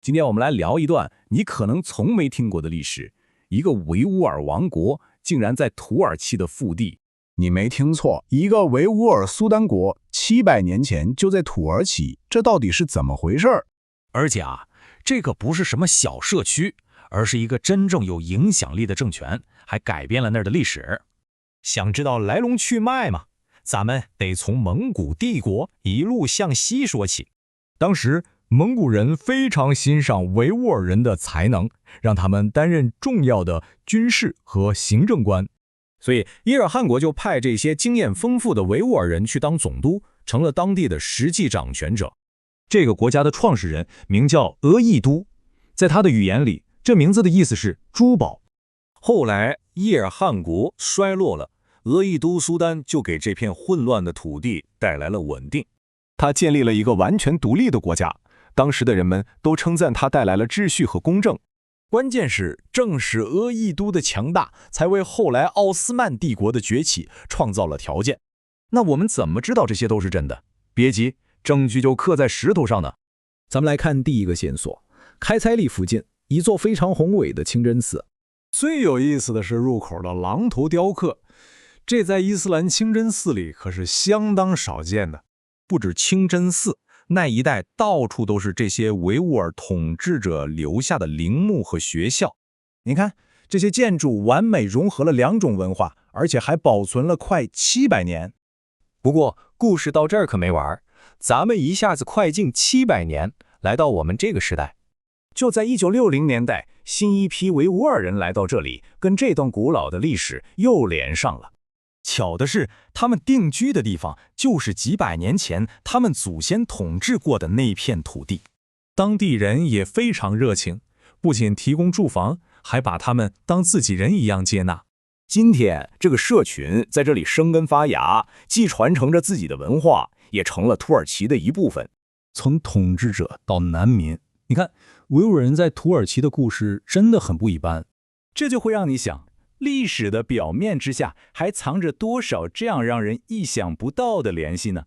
今天我们来聊一段你可能从没听过的历史，一个维吾尔王国竟然在土耳其的腹地。你没听错，一个维吾尔苏丹国700年前就在土耳其，这到底是怎么回事儿？而且这个不是什么小社区，而是一个真正有影响力的政权，还改变了那儿的历史。想知道来龙去脉吗？咱们得从蒙古帝国一路向西说起。当时蒙古人非常欣赏维吾尔人的才能，让他们担任重要的军事和行政官。所以伊尔汗国就派这些经验丰富的维吾尔人去当总督，成了当地的实际掌权者。这个国家的创始人名叫额亦都，在他的语言里，这名字的意思是珠宝。后来伊尔汗国衰落了，额亦都苏丹就给这片混乱的土地带来了稳定。他建立了一个完全独立的国家，当时的人们都称赞他带来了秩序和公正。关键是，正是额亦都的强大，才为后来奥斯曼帝国的崛起创造了条件。那我们怎么知道这些都是真的？别急，证据就刻在石头上呢。咱们来看第一个线索，开采里附近一座非常宏伟的清真寺。最有意思的是入口的狼头雕刻，这在伊斯兰清真寺里可是相当少见的。不止清真寺，那一带到处都是这些维吾尔统治者留下的陵墓和学校。你看，这些建筑完美融合了两种文化，而且还保存了快700年。不过，故事到这儿可没完，咱们一下子快进700年，来到我们这个时代。就在1960年代，新一批维吾尔人来到这里，跟这段古老的历史又连上了。巧的是，他们定居的地方就是几百年前他们祖先统治过的那片土地。当地人也非常热情，不仅提供住房，还把他们当自己人一样接纳。今天，这个社群在这里生根发芽，既传承着自己的文化，也成了土耳其的一部分。从统治者到难民，你看维吾尔人在土耳其的故事真的很不一般。这就会让你想，历史的表面之下还藏着多少这样让人意想不到的联系呢？